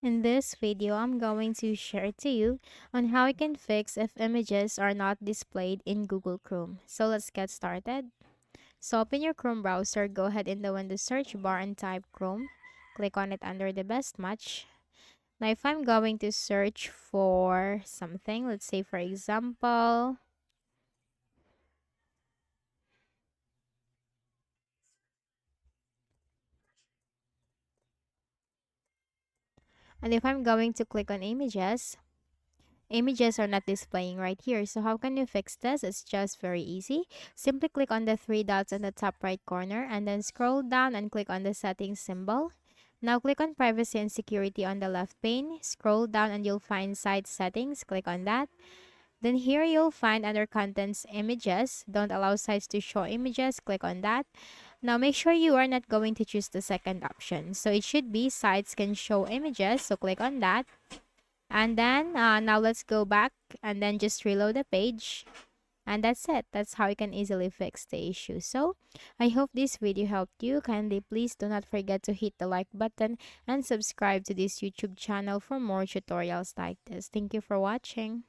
In this video, I'm going to share to you on how you can fix if images are not displayed in Google Chrome. So let's get started. So open your Chrome browser, go ahead in the window search bar and type Chrome. Click on it under the best match. Now if I'm going to search for something, let's say for example, and if I'm going to click on images are not displaying right here. So how can you fix this? It's just very easy. Simply click on the three dots in the top right corner and then scroll down and click on the settings symbol. Now click on privacy and security on the left pane. Scroll down and you'll find site settings. Click on that. Then here you'll find under contents images. Don't allow sites to show images. Click on that. Now make sure you are not going to choose the second option. So it should be sites can show images. So click on that. And then now let's go back and then just reload the page. And that's it. That's how you can easily fix the issue. So I hope this video helped you. Kindly please do not forget to hit the like button and subscribe to this YouTube channel for more tutorials like this. Thank you for watching.